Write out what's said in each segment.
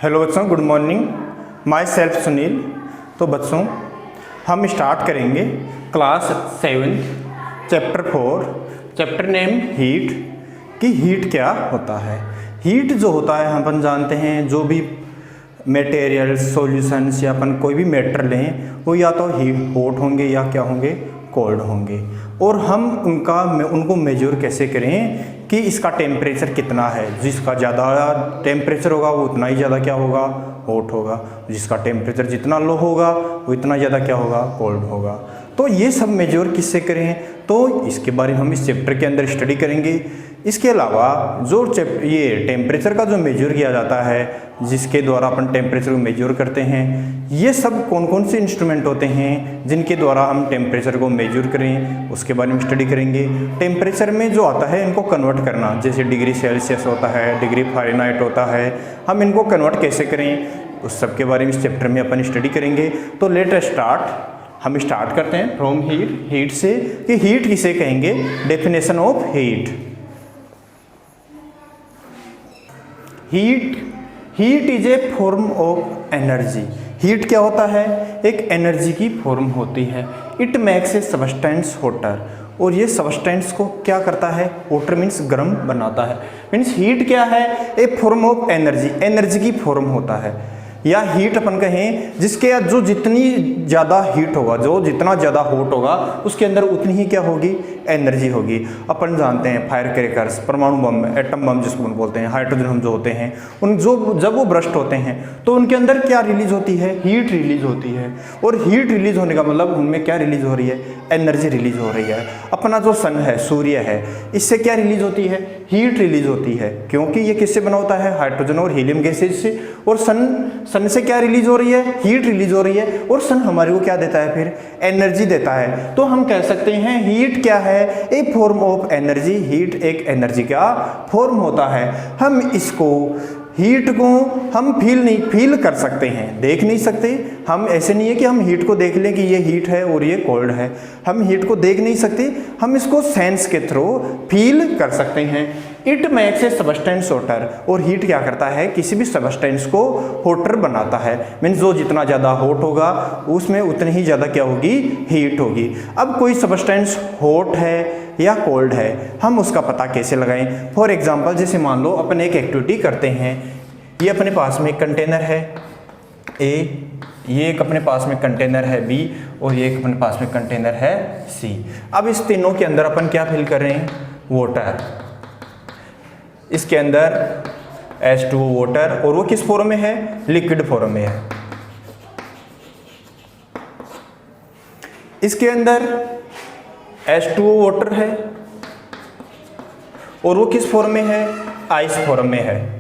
Hello बच्चों, good morning. My self Sunil. तो बच्चों हम स्टार्ट करेंगे class 7 chapter 4, chapter name heat. कि हीट क्या होता है। हीट जो होता है हम अपन जानते हैं, जो भी मटेरियल सॉल्यूशंस या अपन कोई भी मैटर लें वो या तो हॉट होंगे या क्या होंगे, कोल्ड होंगे। और हम उनको मेजर कैसे करें कि इसका टेम्परेचर कितना है। जिसका ज़्यादा टेम्परेचर होगा वो उतना ही ज़्यादा क्या होगा, हॉट होगा। जिसका टेम्परेचर जितना लो होगा वो इतना ज़्यादा क्या होगा, कोल्ड होगा। तो ये सब मेजर किससे करें, तो इसके बारे में हम इस चैप्टर के अंदर स्टडी करेंगे। इसके अलावा जो ये टेम्परेचर का जो मेजर किया जाता है, जिसके द्वारा अपन टेम्परेचर को मेजर करते हैं, ये सब कौन कौन से इंस्ट्रूमेंट होते हैं जिनके द्वारा हम टेम्परेचर को मेजर करें, उसके बारे में स्टडी करेंगे। टेम्परेचर में जो आता है इनको कन्वर्ट करना, जैसे डिग्री सेल्सियस होता है, डिग्री फ़ारेनहाइट होता है, हम इनको कन्वर्ट कैसे करें उस सब के बारे में इस चैप्टर में अपन स्टडी करेंगे। तो लेट अस स्टार्ट। हम स्टार्ट करते हैं फ्रॉम हीट से कि हीट किसे कहेंगे। Definition of heat. Heat is a form of energy. Heat क्या होता है, एक एनर्जी की फॉर्म होती है। It makes a substance hotter. और ये सबस्टेंस को क्या करता है, हॉटर मीन्स गर्म बनाता है। मीन्स हीट क्या है, ए फॉर्म ऑफ एनर्जी, एनर्जी की फॉर्म होता है। या हीट अपन कहें जिसके जो जितनी ज़्यादा हीट होगा, जो जितना ज़्यादा हॉट होगा उसके अंदर उतनी ही क्या होगी, एनर्जी होगी। अपन जानते हैं फायर क्रैकर्स, परमाणु बम, एटम बम जिसको बोलते हैं, हाइड्रोजन हम जो होते हैं, उन जब वो ब्रस्ट होते हैं तो उनके अंदर क्या रिलीज होती है, हीट रिलीज होती है। और हीट रिलीज होने का मतलब उनमें क्या रिलीज हो रही है, एनर्जी रिलीज हो रही है। अपना जो सन है, सूर्य है, इससे क्या रिलीज होती है, हीट रिलीज होती है। क्योंकि ये किससे बना होता है, हाइड्रोजन और हीलियम गैसेज से। और सन से क्या रिलीज हो रही है, हीट रिलीज हो रही है। और सन हमारे को क्या देता है, फिर एनर्जी देता है। तो हम कह सकते हैं हीट क्या है, ए फॉर्म ऑफ एनर्जी। हीट एक एनर्जी का फॉर्म होता है। हम इसको हीट को हम फील कर सकते हैं, देख नहीं सकते। हम ऐसे नहीं है कि हम हीट को देख लें कि ये हीट है और ये कोल्ड है। हम हीट को देख नहीं सकते, हम इसको सेंस के थ्रू फील कर सकते हैं। It makes a substance hotter. और हीट क्या करता है, किसी भी सबस्टेंस को हॉटर बनाता है। मीन्स जो जितना ज़्यादा हॉट होगा उसमें उतनी ही ज़्यादा क्या होगी, हीट होगी। अब कोई सबस्टेंस हॉट है या कोल्ड है, हम उसका पता कैसे लगाएं। फॉर एग्जांपल जैसे मान लो अपन एक एक्टिविटी करते हैं। ये अपने पास में एक कंटेनर है ए, ये एक अपने पास में कंटेनर है बी, और ये एक अपने पास में कंटेनर है सी। अब इस तीनों के अंदर अपन क्या फिल कर रहे हैं, वाटर। इसके अंदर H2O वाटर, और वो किस फॉर्म में है, लिक्विड फॉर्म में है। इसके अंदर H2O वाटर है और वो किस फॉर्म में है, आइस फॉर्म में है।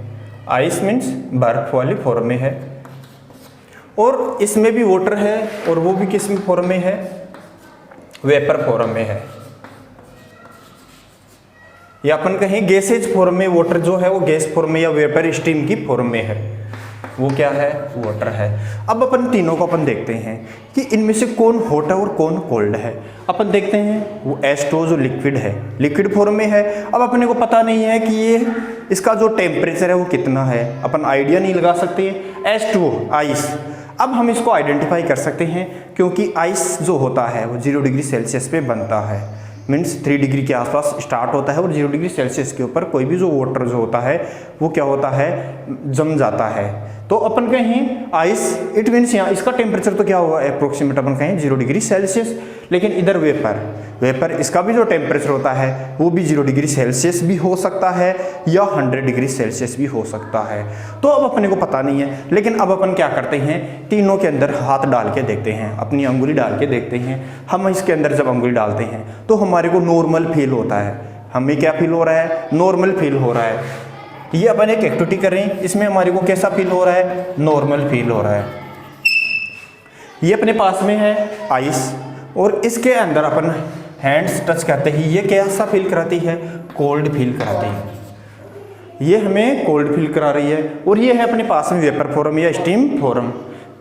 आइस मीन्स बर्फ वाली फॉर्म में है। और इसमें भी वाटर है और वो भी किस फॉर्म में है, वेपर फॉर्म में है। या अपन कहें गैसेज फॉर्म में वाटर जो है वो गैस फॉर्म में या वेपर स्टीम की फॉर्म में है, वो क्या है, वाटर है। अब अपन तीनों को अपन देखते हैं कि इनमें से कौन हॉट है और कौन कोल्ड है। अपन देखते हैं वो H2O जो लिक्विड है, लिक्विड फॉर्म में है। अब अपने को पता नहीं है कि ये इसका जो टेम्परेचर है वो कितना है, अपन आइडिया नहीं लगा सकते। H2O आइस, अब हम इसको आइडेंटिफाई कर सकते हैं क्योंकि आइस जो होता है वो 0 डिग्री सेल्सियस पे बनता है। मीन्स 3 डिग्री के आसपास स्टार्ट होता है और 0 डिग्री सेल्सियस के ऊपर कोई भी जो वाटर जो होता है वो क्या होता है, जम जाता है। तो अपन कहें आइस, इट मीन्स यहाँ इसका टेम्परेचर तो क्या होगा, अप्रोक्सीमेट अपन कहें 0 डिग्री सेल्सियस। लेकिन इधर वेपर इसका भी जो टेम्परेचर होता है वो भी 0 डिग्री सेल्सियस भी हो सकता है या 100 डिग्री सेल्सियस भी हो सकता है। तो अब अपने को पता नहीं है। लेकिन अब अपन क्या करते हैं, तीनों के अंदर हाथ डाल के देखते हैं, अपनी अंगुली डाल के देखते हैं। हम इसके अंदर जब अंगुली डालते हैं तो हमारे को नॉर्मल फील होता है। हमें क्या फील हो रहा है, नॉर्मल फील हो रहा है। ये अपन एक एक्टिविटी कर रहे हैं, इसमें हमारे को कैसा फील हो रहा है, नॉर्मल फील हो रहा है। ये अपने पास में है आइस और इसके अंदर अपन हैंड्स टच करते ही ये कैसा फील कराती है, कोल्ड फील कराती है। ये हमें कोल्ड फील करा रही है। और ये है अपने पास में वेपर फॉर्म या स्टीम फॉर्म।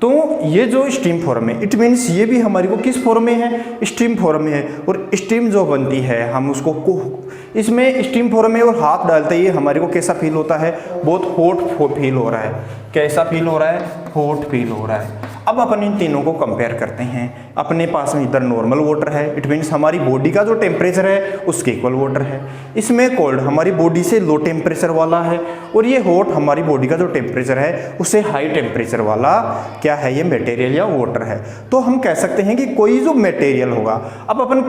तो ये जो स्टीम फॉर्म है, इट मीन्स ये भी हमारी को किस फॉर्म में है, स्टीम फॉर्म में है। और स्टीम जो बनती है हम उसको इसमें स्टीम फॉर्म में और हाथ डालते ही हमारे को कैसा फील होता है, बहुत हॉट फील हो रहा है। कैसा फील हो रहा है, हॉट फील हो रहा है। अब अपन इन तीनों को कंपेयर करते हैं। अपने पास में इधर नॉर्मल वाटर है, इट मीन्स हमारी बॉडी का जो टेम्परेचर है उसके इक्वल वाटर है। इसमें कोल्ड हमारी बॉडी से लो टेम्परेचर वाला है, और ये हॉट हमारी बॉडी का जो टेम्परेचर है उससे हाई टेम्परेचर वाला क्या है, ये मटेरियल या वाटर है। तो हम कह सकते हैं कि कोई जो मटेरियल होगा, अब अपन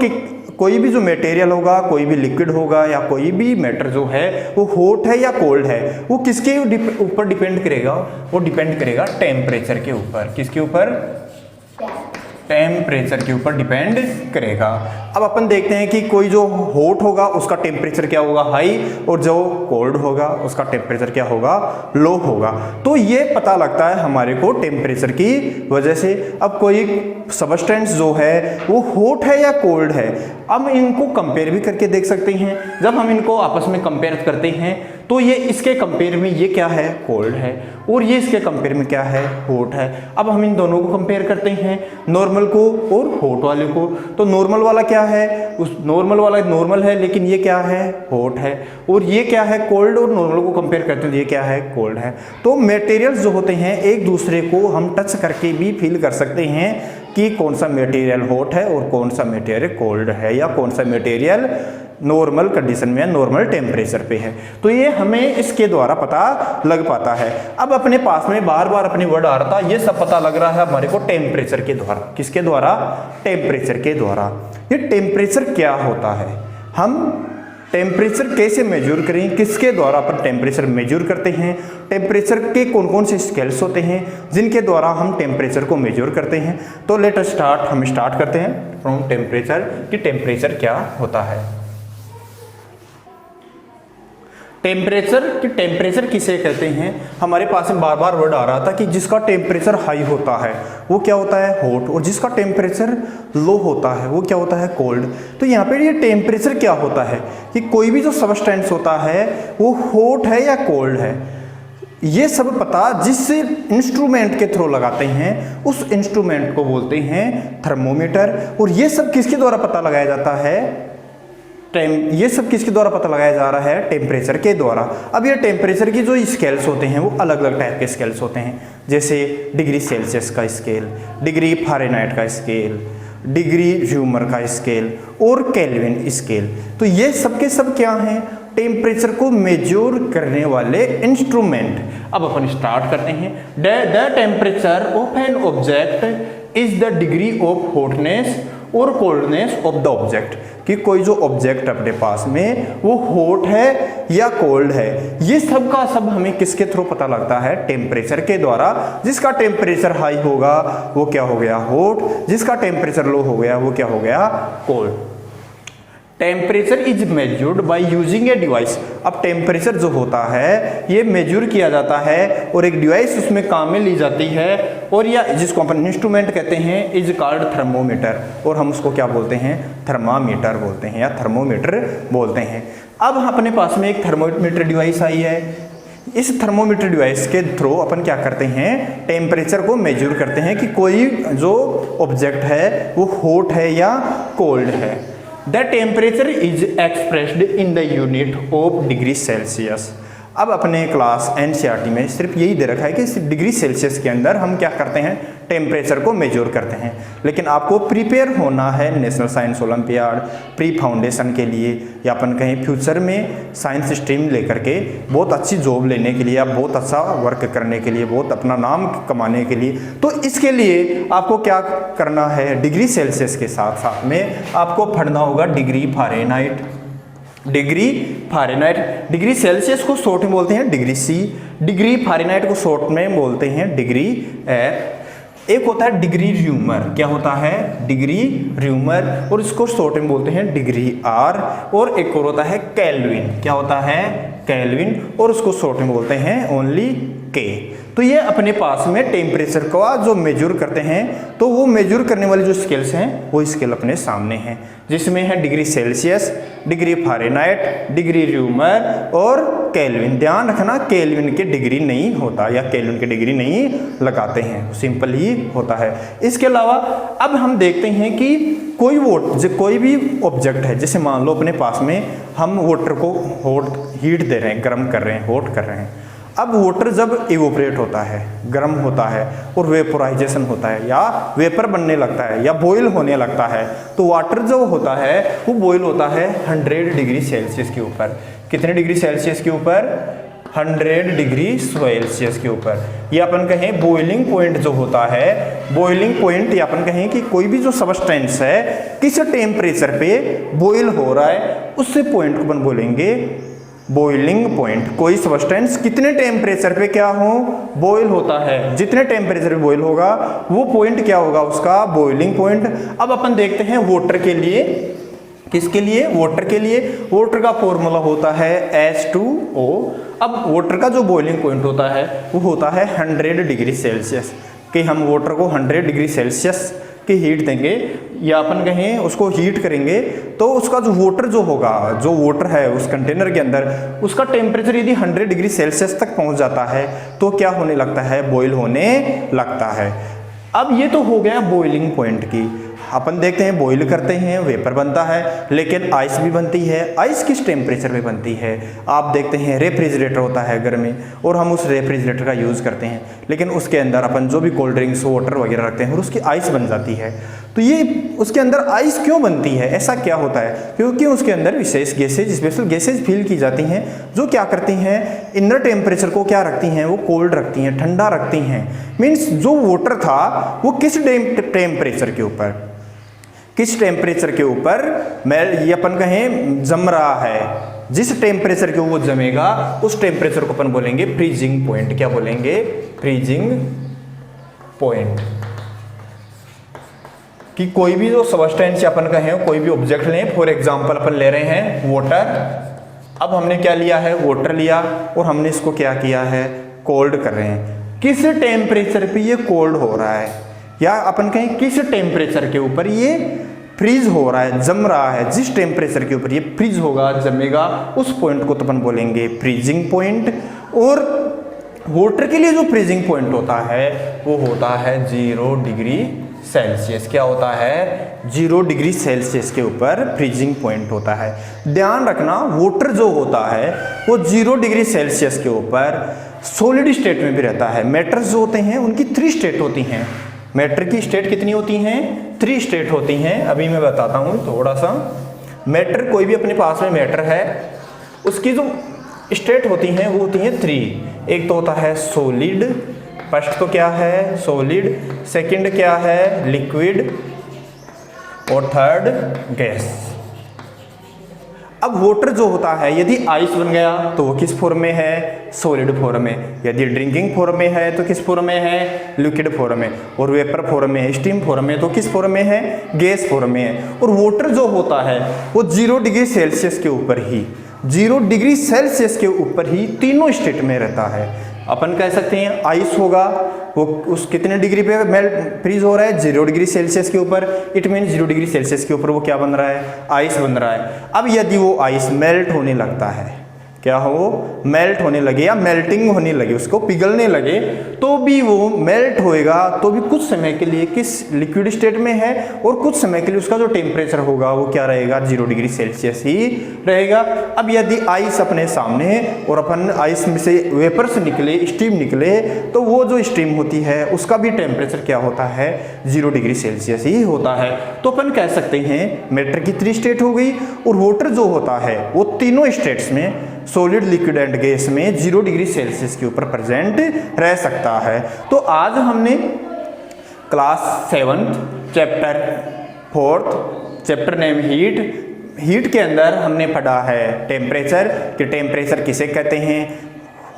कोई भी जो मटेरियल होगा, कोई भी लिक्विड होगा या कोई भी मैटर जो है वो हॉट है या कोल्ड है, वो किसके ऊपर डिपेंड करेगा, वो डिपेंड करेगा टेम्परेचर के ऊपर। किसके ऊपर, टेम्परेचर के ऊपर डिपेंड करेगा। अब अपन देखते हैं कि कोई जो हॉट होगा उसका टेम्परेचर क्या होगा, हाई, और जो कोल्ड होगा उसका टेम्परेचर क्या होगा, लो होगा। तो ये पता लगता है हमारे को टेम्परेचर की वजह से। अब कोई सबस्टेंस जो है वो हॉट है या कोल्ड है, अब इनको कंपेयर भी करके देख सकते हैं। जब हम इनको आपस में कंपेयर करते हैं तो ये इसके कंपेयर में ये क्या है, कोल्ड है, और ये इसके कंपेयर में क्या है, हॉट है। अब हम इन दोनों को कंपेयर करते हैं, नॉर्मल को और हॉट वाले को। तो नॉर्मल वाला क्या है, उस नॉर्मल वाला नॉर्मल है, लेकिन ये क्या है, हॉट है। और ये क्या है, कोल्ड, और नॉर्मल को कंपेयर करते हैं तो ये क्या है, कोल्ड है। तो मटेरियल्स जो होते हैं एक दूसरे को हम टच करके भी फील कर सकते हैं कि कौन सा मटेरियल हॉट है और कौन सा मटेरियल कोल्ड है, या कौन सा मटेरियल नॉर्मल कंडीशन में, नॉर्मल टेम्परेचर पे है। तो ये हमें इसके द्वारा पता लग पाता है। अब अपने पास में बार बार अपने वर्ड आ रहा था, ये सब पता लग रहा है हमारे को टेम्परेचर के द्वारा। किसके द्वारा, टेम्परेचर के द्वारा। ये टेम्परेचर क्या होता है, हम टेम्परेचर कैसे मेजर करें, किसके द्वारा अपन टेम्परेचर मेजर करते हैं, टेम्परेचर के कौन कौन से स्केल्स होते हैं जिनके द्वारा हम टेम्परेचर को मेजर करते हैं। तो लेट अस स्टार्ट, हम स्टार्ट करते हैं फ्रॉम टेम्परेचर, कि टेम्परेचर क्या होता है। टेम्परेचर किसे कहते हैं, हमारे पास में बार बार वर्ड आ रहा था कि जिसका टेम्परेचर हाई होता है वो क्या होता है, हॉट, और जिसका टेम्परेचर लो होता है वो क्या होता है, कोल्ड। तो यहाँ पे ये टेम्परेचर क्या होता है कि कोई भी जो सबस्टेंस होता है वो हॉट है या कोल्ड है, ये सब पता जिस इंस्ट्रूमेंट के थ्रू लगाते हैं उस इंस्ट्रूमेंट को बोलते हैं थर्मोमीटर। और ये सब किसके द्वारा पता लगाया जाता है, ये सब किसके द्वारा पता लगाया जा रहा है, टेम्परेचर के द्वारा। अब ये टेम्परेचर की जो स्केल्स होते हैं वो अलग अलग टाइप के स्केल्स होते हैं, जैसे डिग्री सेल्सियस का स्केल, डिग्री फ़ारेनहाइट का स्केल, डिग्री र्यूमर का स्केल और केल्विन स्केल। तो ये सब के सब क्या हैं, टेम्परेचर को मेजर करने वाले इंस्ट्रूमेंट। अब अपन स्टार्ट करते हैं। The temperature of an object is the degree of hotness और कोल्डनेस ऑफ द ऑब्जेक्ट, कि कोई जो ऑब्जेक्ट अपने पास में वो हॉट है या कोल्ड है। ये सब का सब हमें किसके थ्रू पता लगता है, टेम्परेचर के द्वारा। जिसका टेम्परेचर हाई होगा वो क्या हो गया, हॉट, जिसका टेम्परेचर लो हो गया वो क्या हो गया, cold. Temperature is measured by using a device. अब टेम्परेचर जो होता है ये मेजर किया जाता है और एक डिवाइस उसमें काम में ली जाती है, और या जिसको अपन इंस्ट्रूमेंट कहते हैं इज कॉल्ड थर्मोमीटर, और हम उसको क्या बोलते हैं, थर्मामीटर बोलते हैं या थर्मोमीटर बोलते हैं। अब अपने पास में एक थर्मोमीटर डिवाइस आई है। इस थर्मोमीटर डिवाइस के थ्रू अपन क्या करते हैं, टेम्परेचर को मेजर करते हैं कि कोई जो ऑब्जेक्ट है वो हॉट है या कोल्ड है। The temperature is expressed in the unit of degree Celsius. अब अपने क्लास एनसीईआरटी में सिर्फ यही दे रखा है कि डिग्री सेल्सियस के अंदर हम क्या करते हैं, टेम्परेचर को मेजर करते हैं। लेकिन आपको प्रिपेयर होना है national science olympiad, pre foundation के लिए, या अपन कहीं फ्यूचर में साइंस स्ट्रीम लेकर के बहुत अच्छी जॉब लेने के लिए या बहुत अच्छा वर्क करने के लिए, बहुत अपना नाम कमाने के लिए। तो इसके लिए आपको क्या करना है, डिग्री सेल्सियस के साथ साथ में आपको पढ़ना होगा degree Fahrenheit. Degree Fahrenheit, degree Celsius को शॉर्ट में बोलते हैं डिग्री सी, डिग्री फ़ारेनहाइट को शॉर्ट में बोलते हैं डिग्री एफ। एक होता है डिग्री र्यूमर, क्या होता है, डिग्री र्यूमर, और इसको शॉर्ट में बोलते हैं डिग्री आर। और एक और होता है केल्विन, क्या होता है, केल्विन, और उसको शॉर्ट में बोलते हैं ओनली के। तो ये अपने पास में टेम्परेचर का जो मेजर करते हैं, तो वो मेजर करने वाली जो स्केल्स हैं वो स्केल अपने सामने हैं, जिसमें है degree Celsius, degree Fahrenheit, degree rumour और केल्विन। ध्यान रखना केल्विन के डिग्री नहीं होता या केल्विन के डिग्री नहीं लगाते हैं, सिंपल ही होता है। इसके अलावा अब हम देखते हैं कि कोई भी ऑब्जेक्ट है, जैसे मान लो अपने पास में हम वाटर को हीट दे रहे हैं, गर्म कर रहे हैं, हॉट कर रहे हैं। अब वाटर जब इवोपरेट होता है, गर्म होता है और वेपोराइजेशन होता है या वेपर बनने लगता है या बॉयल होने लगता है, तो वाटर जो होता है वो बॉयल होता है 100 डिग्री सेल्सियस के ऊपर। कितने डिग्री सेल्सियस के ऊपर? 100 डिग्री सेल्सियस के ऊपर। ये अपन कहें बॉइलिंग पॉइंट जो होता है, बॉइलिंग पॉइंट, या अपन कहें कि कोई भी जो सबस्टेंस है किस टेम्परेचर पे बॉयल हो रहा है, उससे पॉइंट को अपन बोलेंगे बॉइलिंग पॉइंट। कोई सबस्टेंस कितने टेम्परेचर पे क्या हो बॉयल होता है, जितने टेम्परेचर पे बॉयल होगा वो पॉइंट क्या होगा उसका? Boiling point. अब अपन देखते हैं वाटर के लिए, किसके लिए? वाटर के लिए। वाटर का फॉर्मूला होता है H2O। अब वाटर का जो बॉइलिंग पॉइंट होता है वो होता है 100 डिग्री सेल्सियस, कि हम वाटर को 100 डिग्री सेल्सियस की हीट देंगे या अपन कहें उसको हीट करेंगे, तो उसका जो वाटर जो होगा, जो वाटर है उस कंटेनर के अंदर, उसका टेम्परेचर यदि 100 डिग्री सेल्सियस तक पहुंच जाता है तो क्या होने लगता है? बॉयल होने लगता है। अब ये तो हो गया बॉइलिंग पॉइंट की। अपन देखते हैं बॉईल करते हैं, वेपर बनता है, लेकिन आइस भी बनती है। आइस किस टेम्परेचर पे बनती है? आप देखते हैं रेफ्रिजरेटर होता है घर में और हम उस रेफ्रिजरेटर का यूज़ करते हैं, लेकिन उसके अंदर अपन जो भी कोल्ड ड्रिंक्स वाटर वगैरह रखते हैं और उसकी आइस बन जाती है। तो ये उसके अंदर आइस क्यों बनती है? ऐसा क्या होता है? क्योंकि उसके अंदर विशेष गैसेज, स्पेशल गैसेज फील की जाती हैं, जो क्या करती हैं, इनर टेम्परेचर को क्या रखती हैं? वो कोल्ड रखती हैं, ठंडा रखती हैं। मीन्स जो वाटर था वो किस टेम्परेचर के ऊपर, किस टेम्परेचर के ऊपर ये अपन कहें जम रहा है, जिस टेम्परेचर के वो जमेगा उस टेम्परेचर को अपन बोलेंगे फ्रीजिंग पॉइंट। क्या बोलेंगे? Freezing point. कि कोई भी जो सबस्टेंस अपन कहें, कोई भी ऑब्जेक्ट लें, फॉर एग्जांपल अपन ले रहे हैं वाटर। अब हमने क्या लिया है? वाटर लिया और हमने इसको क्या किया है? कोल्ड कर रहे हैं। किस टेम्परेचर पे ये कोल्ड हो रहा है, या अपन कहें किस टेम्परेचर के ऊपर ये फ्रीज हो रहा है, जम रहा है, जिस टेम्परेचर के ऊपर ये फ्रीज होगा, जमेगा, उस पॉइंट को तो अपन बोलेंगे फ्रीजिंग पॉइंट। और वाटर के लिए जो फ्रीजिंग पॉइंट होता है वो होता है 0 डिग्री सेल्सियस। क्या होता है? 0 डिग्री सेल्सियस के ऊपर फ्रीजिंग पॉइंट होता है। ध्यान रखना वाटर जो होता है वो 0 डिग्री सेल्सियस के ऊपर सॉलिड स्टेट में भी रहता है। मैटर्स जो होते हैं उनकी 3 स्टेट होती हैं। मैटर की स्टेट कितनी होती हैं? 3 स्टेट होती हैं। अभी मैं बताता हूँ थोड़ा सा। मैटर, कोई भी अपने पास में मैटर है, उसकी जो स्टेट होती हैं वो होती हैं 3। एक तो होता है सॉलिड, फर्स्ट तो क्या है? सॉलिड। सेकंड क्या है? लिक्विड। और थर्ड गैस। अब वाटर जो होता है यदि आइस बन गया तो वो किस फॉर्म में है? सॉलिड फॉर्म में। यदि ड्रिंकिंग फॉर्म में है तो किस फॉर्म में है? लिक्विड फॉर्म में। और वेपर फॉर्म में, स्टीम फॉर्म में, तो किस फॉर्म में है? गैस फॉर्म में है। और वाटर जो होता है वो 0 डिग्री सेल्सियस के ऊपर ही, 0 डिग्री सेल्सियस के ऊपर ही तीनों स्टेट में रहता है। अपन कह सकते हैं आइस होगा, वो उस कितने डिग्री पे मेल्ट फ्रीज हो रहा है? 0 डिग्री सेल्सियस के ऊपर। इट मीन 0 डिग्री सेल्सियस के ऊपर वो क्या बन रहा है? आइस बन रहा है। अब यदि वो आइस मेल्ट होने लगता है, क्या हो? मेल्ट होने लगे या मेल्टिंग होने लगे, उसको पिघलने लगे, तो भी वो मेल्ट होएगा, तो भी कुछ समय के लिए किस लिक्विड स्टेट में है और कुछ समय के लिए उसका जो टेम्परेचर होगा वो क्या रहेगा? 0 डिग्री सेल्सियस ही रहेगा। अब यदि आइस अपने सामने है और अपन आइस में से वेपर्स निकले, स्टीम निकले, तो वो जो स्टीम होती है उसका भी टेम्परेचर क्या होता है? 0 डिग्री सेल्सियस ही होता है। तो अपन कह सकते हैं मैटर की 3 स्टेट हो गई, और वाटर जो होता है वो तीनों स्टेट्स में, सॉलिड, लिक्विड एंड गैस में 0 डिग्री सेल्सियस के ऊपर प्रेजेंट रह सकता है। तो आज हमने class 7 chapter 4 chapter name heat के अंदर हमने पढ़ा है टेम्परेचर, कि टेम्परेचर किसे कहते हैं,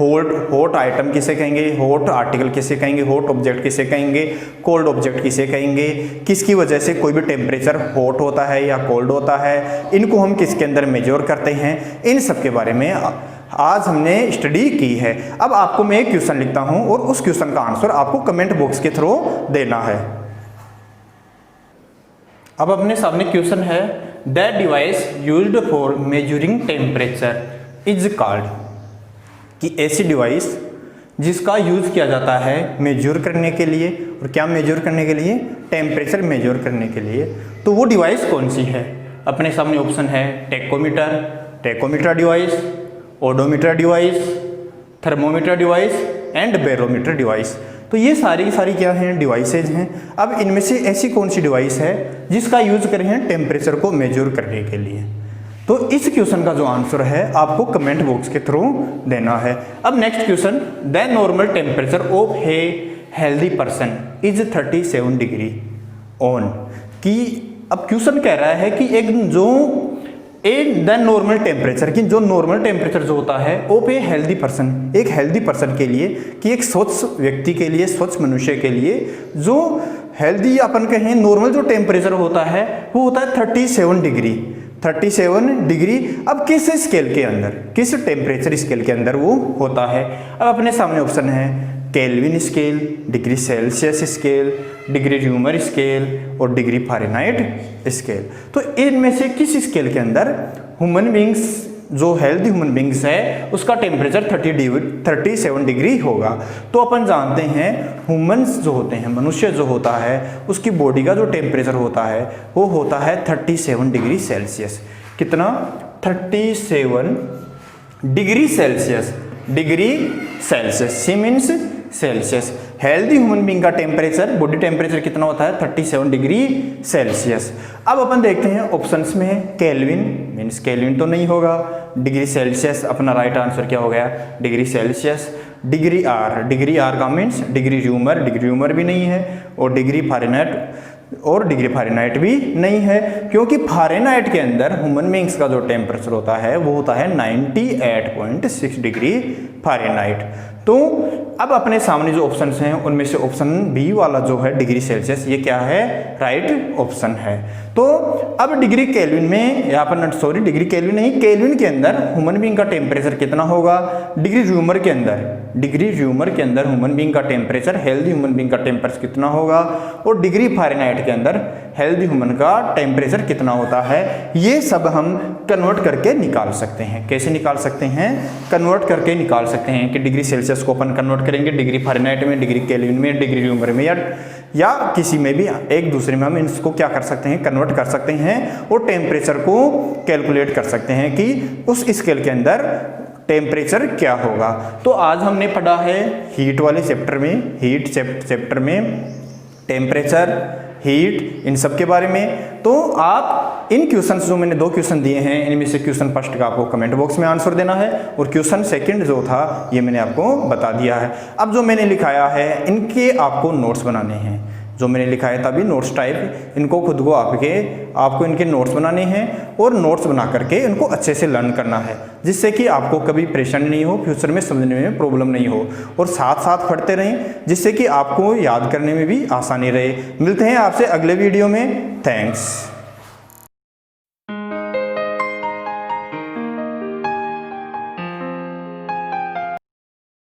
हॉट आइटम किसे कहेंगे, हॉट आर्टिकल किसे कहेंगे, हॉट ऑब्जेक्ट किसे कहेंगे, कोल्ड ऑब्जेक्ट किसे कहेंगे, किसकी वजह से कोई भी टेम्परेचर हॉट होता है या कोल्ड होता है, इनको हम किसके अंदर मेजर करते हैं, इन सब के बारे में आज हमने स्टडी की है। अब आपको मैं एक क्वेश्चन लिखता हूं और उस क्वेश्चन का आंसर आपको कमेंट बॉक्स के थ्रू देना है। अब अपने सामने क्वेश्चन है, that device used for measuring temperature is called, कि ऐसी डिवाइस जिसका यूज किया जाता है मेजर करने के लिए, और क्या मेजर करने के लिए, टेम्परेचर मेजर करने के लिए, तो वो डिवाइस कौन सी है। अपने सामने ऑप्शन है tachometer, tachometer device, odometer device, thermometer device and barometer device. तो ये सारी क्या हैं, डिवाइसेज हैं। अब इनमें से ऐसी कौन सी डिवाइस है जिसका यूज कर रहे हैं टेम्परेचर को मेजर करने के लिए। तो इस क्वेश्चन का जो आंसर है आपको कमेंट बॉक्स के थ्रू देना है। अब next question, the normal temperature of a healthy person is 37 degree on, कि अब क्वेश्चन कह रहा है कि एक जो द नॉर्मल टेम्परेचर, कि जो नॉर्मल टेम्परेचर जो होता है ऑफ ए हेल्दी पर्सन, एक हेल्दी पर्सन के लिए, कि एक स्वच्छ व्यक्ति के लिए, स्वच्छ मनुष्य के लिए जो हेल्दी अपन कहें नॉर्मल जो टेम्परेचर होता है वो होता है 37 डिग्री। 37 डिग्री अब किस स्केल के अंदर, किस टेम्परेचर स्केल के अंदर वो होता है। अब अपने सामने ऑप्शन है kelvin scale, degree Celsius scale, degree rumour scale और डिग्री फ़ारेनहाइट स्केल। तो इनमें से किस स्केल के अंदर ह्यूमन बींग्स, जो हेल्दी ह्यूमन बींग्स है उसका टेम्परेचर 37 डिग्री होगा। तो अपन जानते हैं ह्यूमंस जो होते हैं, मनुष्य जो होता है उसकी बॉडी का जो टेम्परेचर होता है वो होता है 37 डिग्री सेल्सियस। कितना, 37 degree Celsius, degree Celsius, C means Celsius. Healthy human being का टेम्परेचर, बॉडी टेम्परेचर कितना होता है 37 डिग्री सेल्सियस। अब अपन देखते हैं ऑप्शंस में है केल्विन, मीन्स केल्विन तो नहीं होगा, डिग्री सेल्सियस अपना राइट आंसर क्या हो गया, डिग्री सेल्सियस। डिग्री आर का मीन्स डिग्री र्यूमर भी नहीं है, और डिग्री फ़ारेनहाइट भी नहीं है, क्योंकि फ़ारेनहाइट के अंदर ह्यूमन बींग्स का जो टेम्परेचर होता है वो होता है 98.6 डिग्री फ़ारेनहाइट। तो अब अपने सामने जो ऑप्शंस हैं उनमें से ऑप्शन बी वाला जो है डिग्री सेल्सियस, ये क्या है, राइट ऑप्शन है। तो अब डिग्री केल्विन में, यहाँ पर सॉरी डिग्री केल्विन नहीं, केल्विन के अंदर ह्यूमन बींग का टेम्परेचर कितना होगा, डिग्री र्यूमर के अंदर ह्यूमन बींग का टेम्परेचर, हेल्दी ह्यूमन बींग का टेम्परेचर कितना होगा, और डिग्री फ़ारेनहाइट के अंदर हेल्दी ह्यूमन का टेम्परेचर कितना होता है। ये सब हम कन्वर्ट करके निकाल सकते हैं। कैसे निकाल सकते हैं, कन्वर्ट करके निकाल सकते हैं कि डिग्री सेल्सियस को अपन कन्वर्ट करेंगे डिग्री फ़ारेनहाइट में, डिग्री केल्विन में, डिग्री र्यूमर में, या किसी में भी एक दूसरे में हम इसको क्या कर सकते हैं, कन्वर्ट कर सकते हैं और टेम्परेचर को कैलकुलेट कर सकते हैं कि उस स्केल के अंदर टेम्परेचर क्या होगा। तो आज हमने पढ़ा है हीट वाले चैप्टर में, हीट चैप्टर में टेम्परेचर, हीट, इन सब के बारे में। तो आप इन क्वेश्चन जो मैंने 2 क्वेश्चन दिए हैं इनमें से क्वेश्चन फर्स्ट का आपको कमेंट बॉक्स में आंसर देना है, और क्वेश्चन सेकंड जो था ये मैंने आपको बता दिया है। अब जो मैंने लिखाया है इनके आपको नोट्स बनाने हैं, जो मैंने लिखा है तभी नोट्स टाइप, इनको खुद को आपको इनके नोट्स बनाने हैं और नोट्स बना करके इनको अच्छे से लर्न करना है, जिससे कि आपको कभी परेशानी नहीं हो, फ्यूचर में समझने में प्रॉब्लम नहीं हो, और साथ साथ पढ़ते रहें जिससे कि आपको याद करने में भी आसानी रहे। मिलते हैं आपसे अगले वीडियो में। थैंक्स।